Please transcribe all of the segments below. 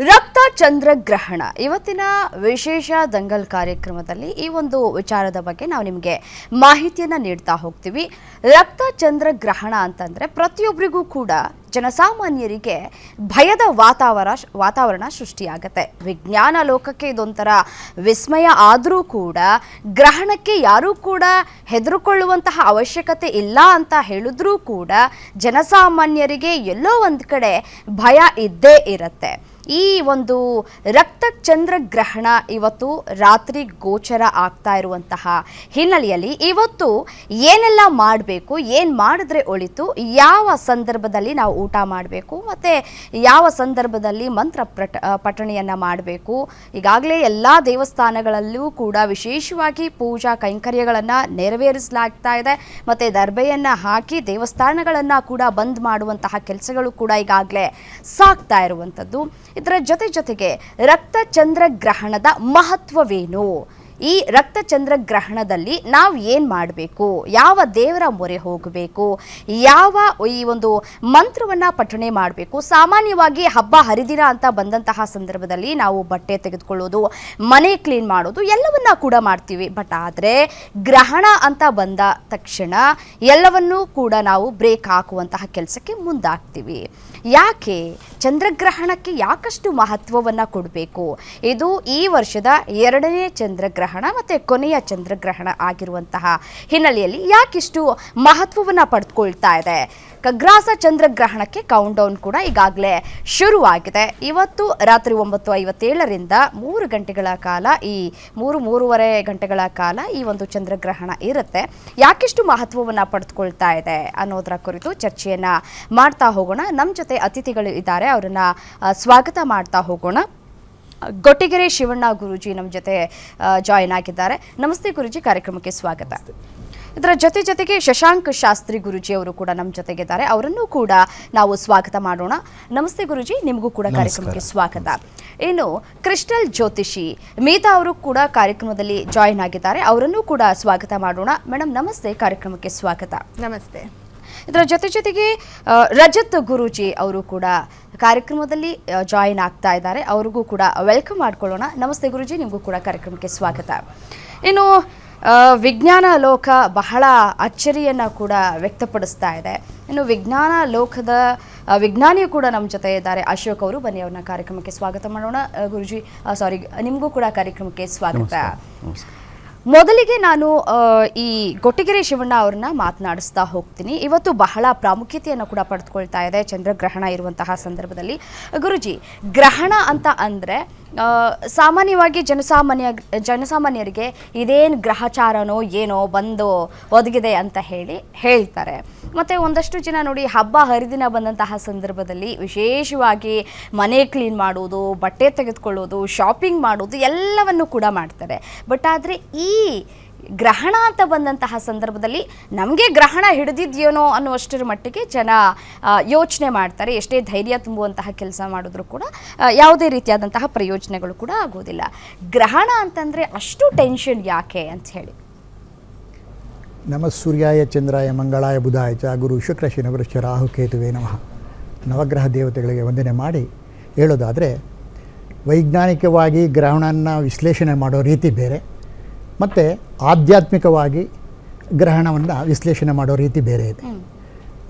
ರಕ್ತ ಚಂದ್ರಗ್ರಹಣ ಇವತ್ತಿನ ವಿಶೇಷ ದಂಗಲ್ ಕಾರ್ಯಕ್ರಮದಲ್ಲಿ ಈ ಒಂದು ವಿಚಾರದ ಬಗ್ಗೆ ನಾವು ನಿಮಗೆ ಮಾಹಿತಿಯನ್ನು ನೀಡ್ತಾ ಹೋಗ್ತೀವಿ. ರಕ್ತ ಚಂದ್ರಗ್ರಹಣ ಅಂತಂದ್ರೆ ಪ್ರತಿಯೊಬ್ಬರಿಗೂ ಕೂಡ ಜನಸಾಮಾನ್ಯರಿಗೆ ಭಯದ ವಾತಾವರಣ ಸೃಷ್ಟಿಯಾಗುತ್ತೆ. ವಿಜ್ಞಾನ ಲೋಕಕ್ಕೆ ಇದೊಂಥರ ವಿಸ್ಮಯ ಆದರೂ ಕೂಡ ಗ್ರಹಣಕ್ಕೆ ಯಾರೂ ಕೂಡ ಹೆದರಿಕೊಳ್ಳುವಂತಹ ಅವಶ್ಯಕತೆ ಇಲ್ಲ ಅಂತ ಹೇಳಿದ್ರೂ ಕೂಡ ಜನಸಾಮಾನ್ಯರಿಗೆ ಎಲ್ಲೋ ಒಂದು ಕಡೆ ಭಯ ಇದ್ದೇ ಇರುತ್ತೆ. ಈ ಒಂದು ರಕ್ತ ಚಂದ್ರಗ್ರಹಣ ಇವತ್ತು ರಾತ್ರಿ ಗೋಚರ ಆಗ್ತಾ ಇರುವಂತಹ ಹಿನ್ನೆಲೆಯಲ್ಲಿ ಇವತ್ತು ಏನೆಲ್ಲ ಮಾಡಬೇಕು, ಏನು ಮಾಡಿದ್ರೆ ಒಳಿತು, ಯಾವ ಸಂದರ್ಭದಲ್ಲಿ ನಾವು ಊಟ ಮಾಡಬೇಕು ಮತ್ತು ಯಾವ ಸಂದರ್ಭದಲ್ಲಿ ಮಂತ್ರ ಪಠಣೆಯನ್ನು ಮಾಡಬೇಕು. ಈಗಾಗಲೇ ಎಲ್ಲ ದೇವಸ್ಥಾನಗಳಲ್ಲೂ ಕೂಡ ವಿಶೇಷವಾಗಿ ಪೂಜಾ ಕೈಂಕರ್ಯಗಳನ್ನು ನೆರವೇರಿಸಲಾಗ್ತಾ ಇದೆ ಮತ್ತು ದರ್ಬೆಯನ್ನು ಹಾಕಿ ದೇವಸ್ಥಾನಗಳನ್ನು ಕೂಡ ಬಂದ್ ಮಾಡುವಂತಹ ಕೆಲಸಗಳು ಕೂಡ ಈಗಾಗಲೇ ಸಾಗ್ತಾ ಇರುವಂಥದ್ದು. ಇದರ ಜೊತೆಗೆ ರಕ್ತ ಚಂದ್ರಗ್ರಹಣದ ಮಹತ್ವವೇನು, ಈ ರಕ್ತ ಚಂದ್ರಗ್ರಹಣದಲ್ಲಿ ನಾವು ಏನು ಮಾಡಬೇಕು, ಯಾವ ದೇವರ ಮೊರೆ ಹೋಗಬೇಕು, ಯಾವ ಈ ಒಂದು ಮಂತ್ರವನ್ನು ಪಠಣೆ ಮಾಡಬೇಕು. ಸಾಮಾನ್ಯವಾಗಿ ಹಬ್ಬ ಹರಿದಿನ ಅಂತ ಬಂದಂತಹ ಸಂದರ್ಭದಲ್ಲಿ ನಾವು ಬಟ್ಟೆ ತೆಗೆದುಕೊಳ್ಳೋದು, ಮನೆ ಕ್ಲೀನ್ ಮಾಡೋದು ಎಲ್ಲವನ್ನ ಕೂಡ ಮಾಡ್ತೀವಿ. ಬಟ್ ಆದರೆ ಗ್ರಹಣ ಅಂತ ಬಂದ ತಕ್ಷಣ ಎಲ್ಲವನ್ನೂ ಕೂಡ ನಾವು ಬ್ರೇಕ್ ಹಾಕುವಂತಹ ಕೆಲಸಕ್ಕೆ ಮುಂದಾಗ್ತೀವಿ. ಯಾಕೆ ಚಂದ್ರಗ್ರಹಣಕ್ಕೆ ಯಾಕಷ್ಟು ಮಹತ್ವವನ್ನು ಕೊಡಬೇಕು? ಇದು ಈ ವರ್ಷದ 2ನೇ ಚಂದ್ರಗ್ರಹಣ ಮತ್ತು ಕೊನೆಯ ಚಂದ್ರಗ್ರಹಣ ಆಗಿರುವಂತಹ ಹಿನ್ನೆಲೆಯಲ್ಲಿ ಯಾಕಿಷ್ಟು ಮಹತ್ವವನ್ನು ಪಡೆದುಕೊಳ್ತಾ ಇದೆ? ಖಗ್ರಾಸ ಚಂದ್ರಗ್ರಹಣಕ್ಕೆ ಕೌಂಟ್ ಡೌನ್ ಕೂಡ ಈಗಾಗಲೇ ಶುರುವಾಗಿದೆ. ಇವತ್ತು ರಾತ್ರಿ 9:57ರಿಂದ 3 ಗಂಟೆಗಳ ಕಾಲ, ಈ 3-3.5 ಗಂಟೆಗಳ ಕಾಲ ಈ ಒಂದು ಚಂದ್ರಗ್ರಹಣ ಇರುತ್ತೆ. ಯಾಕಿಷ್ಟು ಮಹತ್ವವನ್ನು ಪಡೆದುಕೊಳ್ತಾ ಇದೆ ಅನ್ನೋದರ ಕುರಿತು ಚರ್ಚೆಯನ್ನು ಮಾಡ್ತಾ ಹೋಗೋಣ. ನಮ್ಮ ಜೊತೆ ಅತಿಥಿಗಳು ಇದ್ದಾರೆ, ಅವರನ್ನು ಸ್ವಾಗತ ಮಾಡ್ತಾ ಹೋಗೋಣ. ಗೊಟ್ಟಿಗೆರೆ ಶಿವಣ್ಣ ಗುರೂಜಿ ನಮ್ಮ ಜೊತೆ ಜಾಯಿನ್ ಆಗಿದ್ದಾರೆ. ನಮಸ್ತೆ ಗುರೂಜಿ, ಕಾರ್ಯಕ್ರಮಕ್ಕೆ ಸ್ವಾಗತ. ಇದರ ಜೊತೆಗೆ ಶಶಾಂಕ್ ಶಾಸ್ತ್ರಿ ಗುರೂಜಿ ಅವರು ಕೂಡ ನಮ್ಮ ಜೊತೆಗಿದ್ದಾರೆ, ಅವರನ್ನು ಕೂಡ ನಾವು ಸ್ವಾಗತ ಮಾಡೋಣ. ನಮಸ್ತೆ ಗುರೂಜಿ, ನಿಮಗೂ ಕೂಡ ಕಾರ್ಯಕ್ರಮಕ್ಕೆ ಸ್ವಾಗತ. ಇನ್ನು ಕ್ರಿಸ್ಟಲ್ ಜ್ಯೋತಿಷಿ ಮೀತಾ ಅವರು ಕೂಡ ಕಾರ್ಯಕ್ರಮದಲ್ಲಿ ಜಾಯಿನ್ ಆಗಿದ್ದಾರೆ, ಅವರನ್ನು ಕೂಡ ಸ್ವಾಗತ ಮಾಡೋಣ. ಮೇಡಮ್ ನಮಸ್ತೆ, ಕಾರ್ಯಕ್ರಮಕ್ಕೆ ಸ್ವಾಗತ. ನಮಸ್ತೆ. ಇದರ ಜೊತೆಗೆ ರಜತ್ ಗುರೂಜಿ ಅವರು ಕೂಡ ಕಾರ್ಯಕ್ರಮದಲ್ಲಿ ಜಾಯಿನ್ ಆಗ್ತಾ ಇದ್ದಾರೆ, ಅವ್ರಿಗೂ ಕೂಡ ವೆಲ್ಕಮ್ ಮಾಡ್ಕೊಳ್ಳೋಣ. ನಮಸ್ತೆ ಗುರೂಜಿ, ನಿಮಗೂ ಕೂಡ ಕಾರ್ಯಕ್ರಮಕ್ಕೆ ಸ್ವಾಗತ. ಇನ್ನು ವಿಜ್ಞಾನ ಲೋಕ ಬಹಳ ಅಚ್ಚರಿಯನ್ನು ಕೂಡ ವ್ಯಕ್ತಪಡಿಸ್ತಾ ಇದೆ. ಇನ್ನು ವಿಜ್ಞಾನ ಲೋಕದ ವಿಜ್ಞಾನಿಯು ಕೂಡ ನಮ್ಮ ಜೊತೆ ಇದ್ದಾರೆ, ಅಶೋಕ್ ಅವರು. ಬನ್ನಿ, ಅವ್ರನ್ನ ಕಾರ್ಯಕ್ರಮಕ್ಕೆ ಸ್ವಾಗತ ಮಾಡೋಣ. ಗುರೂಜಿ ನಿಮಗೂ ಕೂಡ ಕಾರ್ಯಕ್ರಮಕ್ಕೆ ಸ್ವಾಗತ. ಮೊದಲಿಗೆ ನಾನು ಈ ಗೊಟ್ಟಿಗೆರೆ ಶಿವಣ್ಣ ಅವ್ರನ್ನ ಮಾತನಾಡಿಸ್ತಾ ಹೋಗ್ತೀನಿ. ಇವತ್ತು ಬಹಳ ಪ್ರಾಮುಖ್ಯತೆಯನ್ನು ಕೂಡ ಪಡೆದುಕೊಳ್ತಾ ಇದೆ ಚಂದ್ರಗ್ರಹಣ ಇರುವಂತಹ ಸಂದರ್ಭದಲ್ಲಿ. ಗುರುಜಿ, ಗ್ರಹಣ ಅಂತ ಅಂದರೆ ಸಾಮಾನ್ಯವಾಗಿ ಜನಸಾಮಾನ್ಯರಿಗೆ ಇದೇನು ಗ್ರಹಚಾರನೋ ಏನೋ ಬಂದು ಒದಗಿದೆ ಅಂತ ಹೇಳ್ತಾರೆ. ಮತ್ತು ಒಂದಷ್ಟು ಜನ ನೋಡಿ, ಹಬ್ಬ ಹರಿದಿನ ಬಂದಂತಹ ಸಂದರ್ಭದಲ್ಲಿ ವಿಶೇಷವಾಗಿ ಮನೆ ಕ್ಲೀನ್ ಮಾಡೋದು, ಬಟ್ಟೆ ತೆಗೆದುಕೊಳ್ಳೋದು, ಶಾಪಿಂಗ್ ಮಾಡೋದು ಎಲ್ಲವನ್ನು ಕೂಡ ಮಾಡ್ತಾರೆ. ಬಟ್ ಆದರೆ ಈ ಗ್ರಹಣ ಅಂತ ಬಂದಂತಹ ಸಂದರ್ಭದಲ್ಲಿ ನಮಗೆ ಗ್ರಹಣ ಹಿಡಿದಿದೆಯೇನೋ ಅನ್ನುವಷ್ಟರ ಮಟ್ಟಿಗೆ ಜನ ಯೋಚನೆ ಮಾಡ್ತಾರೆ. ಎಷ್ಟೇ ಧೈರ್ಯ ತುಂಬುವಂತಹ ಕೆಲಸ ಮಾಡಿದ್ರೂ ಕೂಡ ಯಾವುದೇ ರೀತಿಯಾದಂತಹ ಪ್ರಯೋಜನಗಳು ಕೂಡ ಆಗೋದಿಲ್ಲ. ಗ್ರಹಣ ಅಂತಂದರೆ ಅಷ್ಟು ಟೆನ್ಷನ್ ಯಾಕೆ ಅಂತ ಹೇಳಿ? ನಮಃ ಸೂರ್ಯಾಯ ಚಂದ್ರಾಯ ಮಂಗಳಾಯ ಬುಧಾಯ ಚ ಗುರು ಶುಕ್ರ ಶನಿವೃಶ್ಚ ರಾಹು ಕೇತುವೇ ನಮಃ. ನವಗ್ರಹ ದೇವತೆಗಳಿಗೆ ವಂದನೆ ಮಾಡಿ ಹೇಳೋದಾದರೆ, ವೈಜ್ಞಾನಿಕವಾಗಿ ಗ್ರಹಣವನ್ನು ವಿಶ್ಲೇಷಣೆ ಮಾಡೋ ರೀತಿ ಬೇರೆ, ಮತ್ತು ಆಧ್ಯಾತ್ಮಿಕವಾಗಿ ಗ್ರಹಣವನ್ನು ವಿಶ್ಲೇಷಣೆ ಮಾಡೋ ರೀತಿ ಬೇರೆ ಇದೆ.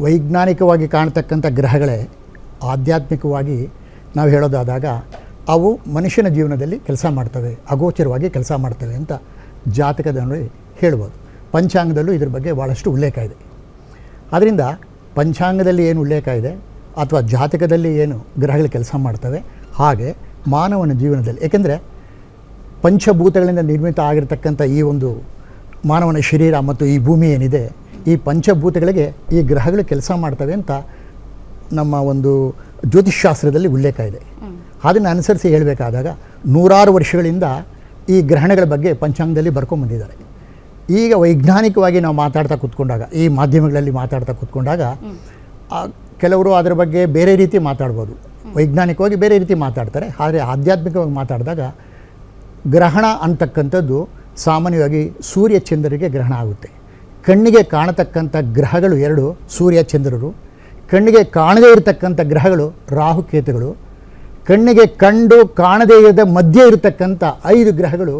ವೈಜ್ಞಾನಿಕವಾಗಿ ಕಾಣ್ತಕ್ಕಂಥ ಗ್ರಹಗಳೇ ಆಧ್ಯಾತ್ಮಿಕವಾಗಿ ನಾವು ಹೇಳೋದಾದಾಗ ಅವು ಮನುಷ್ಯನ ಜೀವನದಲ್ಲಿ ಕೆಲಸ ಮಾಡ್ತವೆ, ಅಗೋಚರವಾಗಿ ಕೆಲಸ ಮಾಡ್ತವೆ ಅಂತ ಜಾತಕದಲ್ಲಿ ಹೇಳ್ಬೋದು. ಪಂಚಾಂಗದಲ್ಲೂ ಇದ್ರ ಬಗ್ಗೆ ಭಾಳಷ್ಟು ಉಲ್ಲೇಖ ಇದೆ. ಆದ್ದರಿಂದ ಪಂಚಾಂಗದಲ್ಲಿ ಏನು ಉಲ್ಲೇಖ ಇದೆ ಅಥವಾ ಜಾತಕದಲ್ಲಿ ಏನು ಗ್ರಹಗಳು ಕೆಲಸ ಮಾಡ್ತವೆ, ಹಾಗೆ ಮಾನವನ ಜೀವನದಲ್ಲಿ, ಏಕೆಂದರೆ ಪಂಚಭೂತಗಳಿಂದ ನಿರ್ಮಿತ ಆಗಿರತಕ್ಕಂಥ ಈ ಒಂದು ಮಾನವನ ಶರೀರ ಮತ್ತು ಈ ಭೂಮಿ ಏನಿದೆ, ಈ ಪಂಚಭೂತಗಳಿಗೆ ಈ ಗ್ರಹಗಳು ಕೆಲಸ ಮಾಡ್ತವೆ ಅಂತ ನಮ್ಮ ಒಂದು ಜ್ಯೋತಿಷ್ಶಾಸ್ತ್ರದಲ್ಲಿ ಉಲ್ಲೇಖ ಇದೆ. ಅದನ್ನು ಅನುಸರಿಸಿ ಹೇಳಬೇಕಾದಾಗ 100 ವರ್ಷಗಳಿಂದ ಈ ಗ್ರಹಣಗಳ ಬಗ್ಗೆ ಪಂಚಾಂಗದಲ್ಲಿ ಬರ್ಕೊಂಡ್ಬಂದಿದ್ದಾರೆ. ಈಗ ವೈಜ್ಞಾನಿಕವಾಗಿ ನಾವು ಮಾತಾಡ್ತಾ ಕೂತ್ಕೊಂಡಾಗ, ಈ ಮಾಧ್ಯಮಗಳಲ್ಲಿ ಮಾತಾಡ್ತಾ ಕೂತ್ಕೊಂಡಾಗ ಕೆಲವರು ಅದರ ಬಗ್ಗೆ ಬೇರೆ ರೀತಿ ಮಾತಾಡ್ಬೋದು, ವೈಜ್ಞಾನಿಕವಾಗಿ ಬೇರೆ ರೀತಿ ಮಾತಾಡ್ತಾರೆ. ಆದರೆ ಆಧ್ಯಾತ್ಮಿಕವಾಗಿ ಮಾತಾಡಿದಾಗ ಗ್ರಹಣ ಅಂತಕ್ಕಂಥದ್ದು ಸಾಮಾನ್ಯವಾಗಿ ಸೂರ್ಯ ಚಂದ್ರರಿಗೆ ಗ್ರಹಣ ಆಗುತ್ತೆ. ಕಣ್ಣಿಗೆ ಕಾಣತಕ್ಕಂಥ ಗ್ರಹಗಳು 2 ಸೂರ್ಯ ಚಂದ್ರರು, ಕಣ್ಣಿಗೆ ಕಾಣದೇ ಇರತಕ್ಕಂಥ ಗ್ರಹಗಳು ರಾಹುಕೇತುಗಳು. ಕಣ್ಣಿಗೆ ಕಂಡು ಕಾಣದೇ ಇರದ ಮಧ್ಯೆ ಇರತಕ್ಕಂಥ 5 ಗ್ರಹಗಳು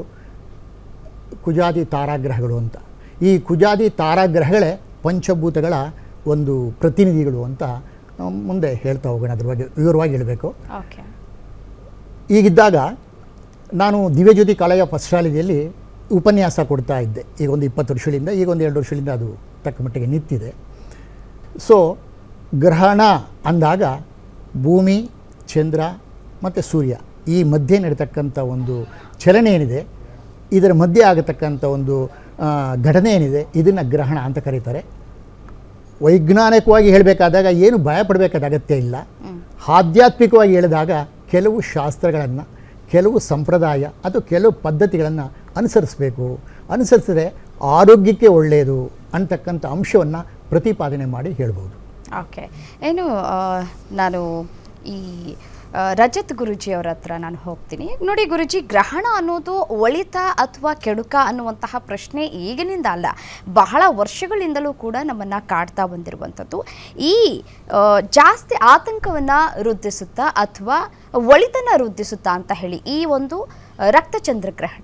ಕುಜಾದಿ ತಾರಾಗ್ರಹಗಳು ಅಂತ. ಈ ಕುಜಾದಿ ತಾರಾಗ್ರಹಗಳೇ ಪಂಚಭೂತಗಳ ಒಂದು ಪ್ರತಿನಿಧಿಗಳು ಅಂತ ಮುಂದೆ ಹೇಳ್ತಾ ಹೋಗೋಣ. ಅದ್ರ ಬಗ್ಗೆ ವಿವರವಾಗಿ ಹೇಳಬೇಕು. ಓಕೆ. ಈಗಿದ್ದಾಗ ನಾನು ದಿವ್ಯಜ್ಯೋತಿ ಕಾಲೇಜ್ ಆಫ್ ಅಸ್ಟ್ರಾಲಜಿಯಲ್ಲಿ ಉಪನ್ಯಾಸ ಕೊಡ್ತಾ ಇದ್ದೆ. ಈಗ ಒಂದು 20 ವರ್ಷಗಳಿಂದ, ಈಗ ಒಂದು 2 ವರ್ಷಗಳಿಂದ ಅದು ತಕ್ಕ ಮಟ್ಟಿಗೆ ನಿಂತಿದೆ. ಸೊ ಗ್ರಹಣ ಅಂದಾಗ ಭೂಮಿ, ಚಂದ್ರ ಮತ್ತು ಸೂರ್ಯ ಈ ಮಧ್ಯೆ ನಡೀತಕ್ಕಂಥ ಒಂದು ಚಲನೆ ಏನಿದೆ, ಇದರ ಮಧ್ಯೆ ಆಗತಕ್ಕಂಥ ಒಂದು ಘಟನೆ ಏನಿದೆ, ಇದನ್ನು ಗ್ರಹಣ ಅಂತ ಕರೀತಾರೆ. ವೈಜ್ಞಾನಿಕವಾಗಿ ಹೇಳಬೇಕಾದಾಗ ಏನು ಭಯಪಡಬೇಕಾದ ಅಗತ್ಯ ಇಲ್ಲ. ಆಧ್ಯಾತ್ಮಿಕವಾಗಿ ಹೇಳಿದಾಗ ಕೆಲವು ಶಾಸ್ತ್ರಗಳನ್ನು, ಕೆಲವು ಸಂಪ್ರದಾಯ ಅಥವಾ ಕೆಲವು ಪದ್ಧತಿಗಳನ್ನು ಅನುಸರಿಸಬೇಕು. ಅನುಸರಿಸಿದ್ರೆ ಆರೋಗ್ಯಕ್ಕೆ ಒಳ್ಳೆಯದು ಅಂತಕ್ಕಂಥ ಅಂಶವನ್ನು ಪ್ರತಿಪಾದನೆ ಮಾಡಿ ಹೇಳ್ಬೋದು. ಓಕೆ. ಏನು ನಾನು ಈ ರಜತ್ ಗುರುಜಿಯವರ ಹತ್ರ ನಾನು ಹೋಗ್ತೀನಿ. ನೋಡಿ ಗುರುಜಿ, ಗ್ರಹಣ ಅನ್ನೋದು ಒಳಿತ ಅಥವಾ ಕೆಡುಕ ಅನ್ನುವಂತಹ ಪ್ರಶ್ನೆ ಈಗಿನಿಂದ ಅಲ್ಲ, ಬಹಳ ವರ್ಷಗಳಿಂದಲೂ ಕೂಡ ನಮ್ಮನ್ನು ಕಾಡ್ತಾ ಬಂದಿರುವಂಥದ್ದು. ಈ ಜಾಸ್ತಿ ಆತಂಕವನ್ನು ವೃದ್ಧಿಸುತ್ತಾ ಅಥವಾ ಒಳಿತನ್ನು ವೃದ್ಧಿಸುತ್ತಾ ಅಂತ ಹೇಳಿ ಈ ಒಂದು ರಕ್ತಚಂದ್ರ ಗ್ರಹಣ?